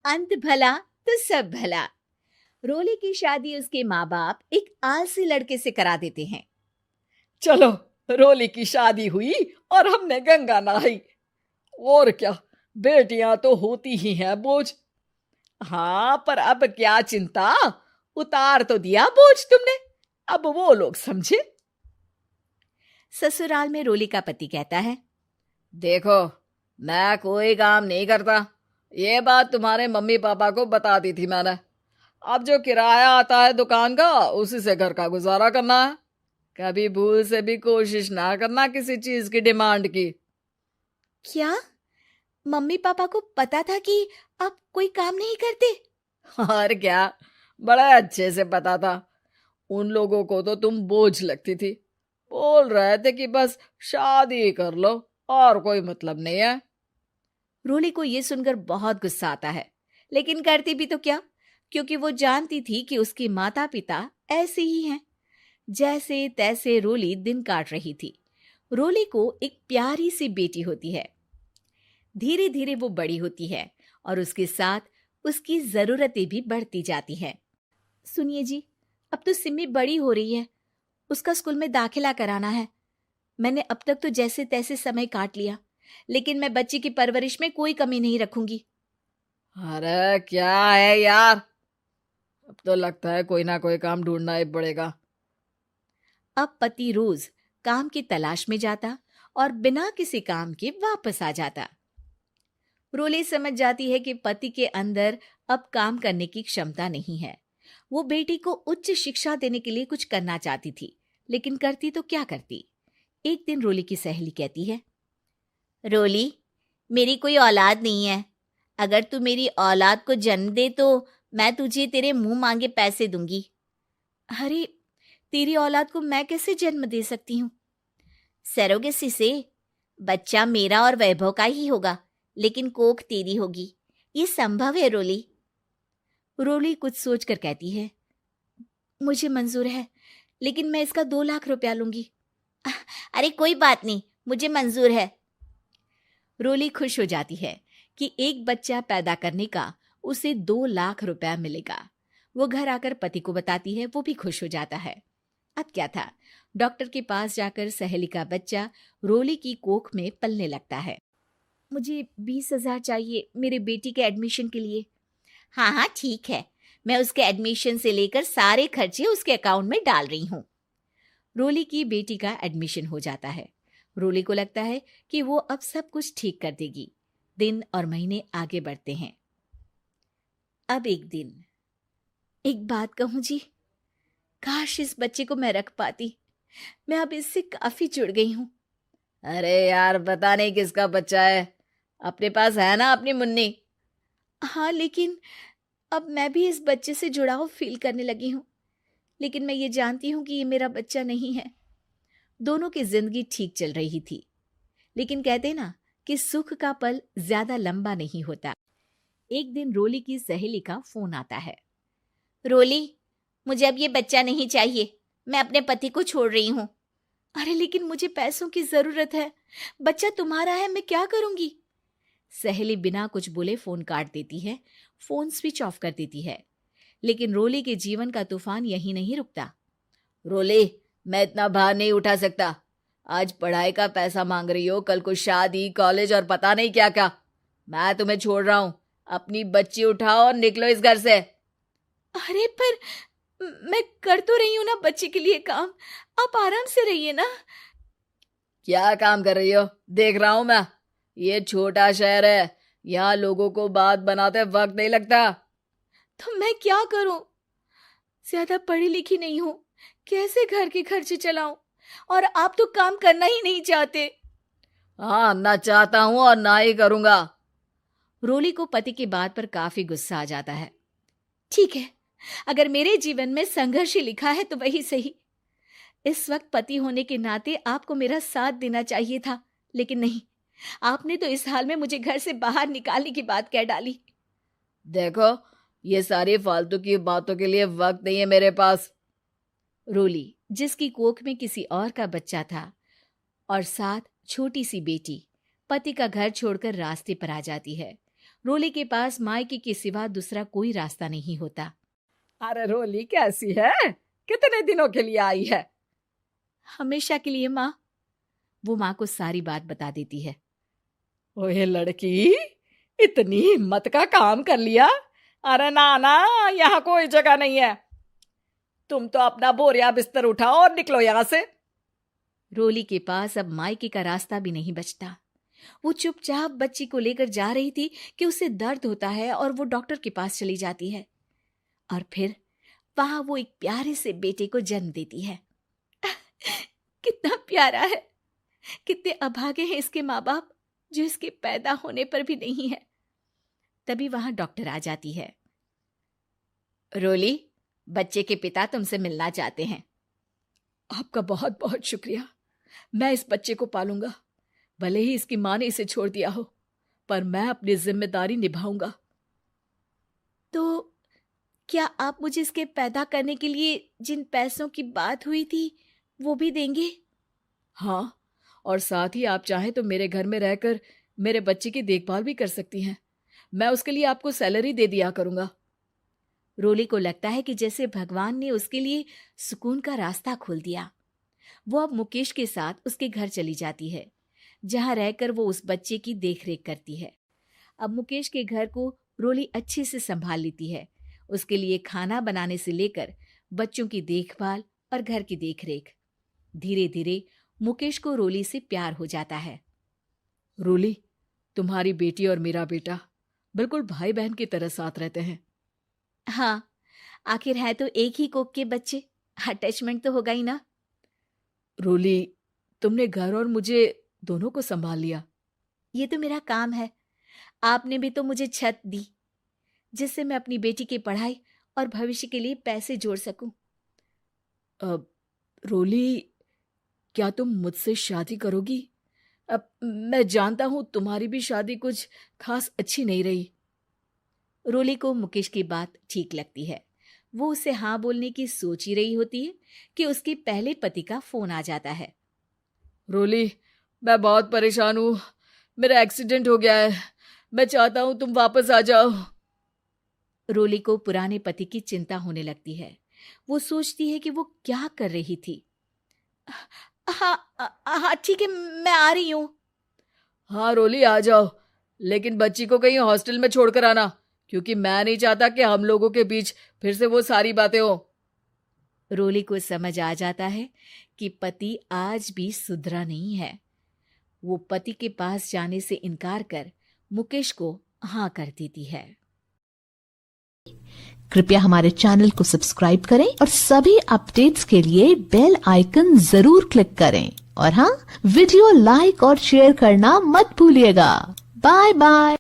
अंत भला तो सब भला। रोली की शादी उसके माँ बाप एक आलसी लड़के से करा देते हैं। चलो, रोली की शादी हुई और हमने गंगा नहाई। और क्या, बेटियां तो होती ही हैं बोझ। हाँ, पर अब क्या चिंता, उतार तो दिया बोझ तुमने, अब वो लोग समझे। ससुराल में रोली का पति कहता है, देखो, मैं कोई काम नहीं करता, ये बात तुम्हारे मम्मी पापा को बता दी थी मैंने। अब जो किराया आता है दुकान का, उसी से घर का गुजारा करना है। कभी भूल से भी कोशिश ना करना किसी चीज की डिमांड की। क्या मम्मी पापा को पता था कि आप कोई काम नहीं करते? और क्या, बड़ा अच्छे से पता था। उन लोगों को तो तुम बोझ लगती थी, बोल रहे थे कि बस शादी कर लो और कोई मतलब नहीं है। रोली को यह सुनकर बहुत गुस्सा आता है, लेकिन करती भी तो क्या, क्योंकि वो जानती थी कि उसके माता पिता ऐसे ही हैं। जैसे तैसे रोली दिन काट रही थी। रोली को एक प्यारी सी बेटी होती है। धीरे धीरे वो बड़ी होती है और उसके साथ उसकी जरूरतें भी बढ़ती जाती हैं। सुनिए जी, अब तो सिमी बड़ी हो रही है, उसका स्कूल में दाखिला कराना है। मैंने अब तक तो जैसे तैसे समय काट लिया, लेकिन मैं बच्ची की परवरिश में कोई कमी नहीं रखूंगी। अरे क्या है यार, अब तो लगता है कोई ना कोई काम ढूंढना ही पड़ेगा। अब पति रोज काम की तलाश में जाता और बिना किसी काम के वापस आ जाता। रोली समझ जाती है कि पति के अंदर अब काम करने की क्षमता नहीं है। वो बेटी को उच्च शिक्षा देने के लिए कुछ करना चाहती थी, लेकिन करती तो क्या करती। एक दिन रोली की सहेली कहती है, रोली, मेरी कोई औलाद नहीं है। अगर तू मेरी औलाद को जन्म दे तो मैं तुझे तेरे मुंह मांगे पैसे दूंगी। अरे, तेरी औलाद को मैं कैसे जन्म दे सकती हूँ? सरोगेसी से। बच्चा मेरा और वैभव का ही होगा, लेकिन कोख तेरी होगी। ये संभव है रोली। रोली कुछ सोचकर कहती है, मुझे मंजूर है, लेकिन मैं इसका 2 लाख रुपया लूंगी। अरे कोई बात नहीं, मुझे मंजूर है। रोली खुश हो जाती है कि एक बच्चा पैदा करने का उसे 2 लाख रुपया मिलेगा। वो घर आकर पति को बताती है, वो भी खुश हो जाता है। अब क्या था, डॉक्टर के पास जाकर सहेली का बच्चा रोली की कोख में पलने लगता है। मुझे 20,000 चाहिए मेरे बेटी के एडमिशन के लिए। हाँ हाँ ठीक है, मैं उसके एडमिशन से लेकर सारे खर्चे उसके अकाउंट में डाल रही हूँ। रोली की बेटी का एडमिशन हो जाता है। रोली को लगता है कि वो अब सब कुछ ठीक कर देगी। दिन और महीने आगे बढ़ते हैं। अब एक दिन, एक बात कहूं जी, काश इस बच्चे को मैं रख पाती। मैं अब इससे काफी जुड़ गई हूँ। अरे यार, पता नहीं किसका बच्चा है, अपने पास है ना अपनी मुन्नी। हाँ, लेकिन अब मैं भी इस बच्चे से जुड़ाव फील करने लगी हूँ। लेकिन मैं ये जानती हूँ कि ये मेरा बच्चा नहीं है। दोनों की जिंदगी ठीक चल रही थी, लेकिन कहते ना कि सुख का पल ज्यादा लंबा नहीं होता। एक दिन रोली की सहेली का फोन आता है। रोली, मुझे अब ये बच्चा नहीं चाहिए, मैं अपने पति को छोड़ रही हूँ। अरे लेकिन मुझे पैसों की जरूरत है, बच्चा तुम्हारा है, मैं क्या करूंगी? सहेली बिना कुछ बोले फोन काट देती है, फोन स्विच ऑफ कर देती है। लेकिन रोली के जीवन का तूफान यहीं नहीं रुकता। रोली, मैं इतना भार नहीं उठा सकता। आज पढ़ाई का पैसा मांग रही हो, कल को शादी, कॉलेज और पता नहीं क्या क्या। मैं तुम्हें छोड़ रहा हूँ, अपनी बच्ची उठाओ और निकलो इस घर से। अरे पर मैं कर तो रही हूं ना बच्चे के लिए काम, आप आराम से रहिए ना। क्या काम कर रही हो, देख रहा हूं मैं। ये छोटा शहर है, यहाँ लोगों को बात बनाते वक्त नहीं लगता। तो मैं क्या करूं? ज्यादा पढ़ी लिखी नहीं हूं, कैसे घर के खर्चे चलाऊं? और आप तो काम करना ही नहीं चाहते। हाँ, ना चाहता हूं और ना ही करूंगा। रोली को पति की बात पर काफी गुस्सा आ जाता है। ठीक है, अगर मेरे जीवन में संघर्ष ही लिखा है तो वही सही। इस वक्त पति होने के नाते आपको मेरा साथ देना चाहिए था, लेकिन नहीं, आपने तो इस हाल में मुझे घर से बाहर निकालने की बात कह डाली। देखो, ये सारी फालतू की बातों के लिए वक्त नहीं है मेरे पास। रोली, जिसकी कोख में किसी और का बच्चा था और साथ छोटी सी बेटी, पति का घर छोड़कर रास्ते पर आ जाती है। रोली के पास मायके के सिवा दूसरा कोई रास्ता नहीं होता। अरे रोली कैसी है? कितने दिनों के लिए आई है? हमेशा के लिए माँ। वो माँ को सारी बात बता देती है। ओए लड़की, इतनी हिम्मत का काम कर लिया। अरे ना ना, यहाँ कोई जगह नहीं है। तुम तो अपना बोरिया बिस्तर उठाओ और निकलो यहाँ से। रोली के पास अब मायके का रास्ता भी नहीं बचता। वो चुपचाप बच्ची को लेकर जा रही थी कि उसे दर्द होता है और वो डॉक्टर के पास चली जाती है और फिर वहां वो एक प्यारे से बेटे को जन्म देती है। कितना प्यारा है, कितने अभागे हैं इसके माँ बाप जो इसके पैदा होने पर भी नहीं है। तभी वहां डॉक्टर आ जाती है। रोली, बच्चे के पिता तुमसे मिलना चाहते हैं। आपका बहुत बहुत शुक्रिया। मैं इस बच्चे को पालूंगा, भले ही इसकी माँ ने इसे छोड़ दिया हो, पर मैं अपनी जिम्मेदारी निभाऊंगा। तो क्या आप मुझे इसके पैदा करने के लिए जिन पैसों की बात हुई थी वो भी देंगे? हाँ, और साथ ही आप चाहें तो मेरे घर में रहकर मेरे बच्चे की देखभाल भी कर सकती हैं। मैं उसके लिए आपको सैलरी दे दिया करूंगा। रोली को लगता है कि जैसे भगवान ने उसके लिए सुकून का रास्ता खोल दिया। वो अब मुकेश के साथ उसके घर चली जाती है, जहां रहकर वो उस बच्चे की देखरेख करती है। अब मुकेश के घर को रोली अच्छे से संभाल लेती है। उसके लिए खाना बनाने से लेकर बच्चों की देखभाल और घर की देखरेख। धीरे धीरे मुकेश को रोली से प्यार हो जाता है। रोली, तुम्हारी बेटी और मेरा बेटा बिल्कुल भाई बहन की तरह साथ रहते हैं। हाँ, आखिर है तो एक ही कोख के बच्चे, अटैचमेंट तो होगा ही ना। रोली, तुमने घर और मुझे दोनों को संभाल लिया। ये तो मेरा काम है। आपने भी तो मुझे छत दी जिससे मैं अपनी बेटी की पढ़ाई और भविष्य के लिए पैसे जोड़ सकूं। अब रोली, क्या तुम मुझसे शादी करोगी? अब मैं जानता हूं तुम्हारी भी शादी कुछ खास अच्छी नहीं रही। रोली को मुकेश की बात ठीक लगती है। वो उसे हाँ बोलने की सोच ही रही होती है कि उसके पहले पति का फोन आ जाता है। रोली, मैं बहुत परेशान हूँ। मेरा एक्सीडेंट हो गया है। मैं चाहता हूँ तुम वापस आ जाओ। रोली को पुराने पति की चिंता होने लगती है। वो सोचती है कि वो क्या कर रही थी। हाँ ठीक है, मैं आ रही हूँ। हाँ रोली, आ जाओ, लेकिन बच्ची को कहीं हॉस्टल में छोड़कर आना, क्योंकि मैं नहीं चाहता कि हम लोगों के बीच फिर से वो सारी बातें हो। रोली को समझ आ जाता है कि पति आज भी सुधरा नहीं है। वो पति के पास जाने से इनकार कर मुकेश को हाँ कर देती है। कृपया हमारे चैनल को सब्सक्राइब करें और सभी अपडेट्स के लिए बेल आइकन जरूर क्लिक करें। और हाँ, वीडियो लाइक और शेयर करना मत भूलिएगा। Bye bye.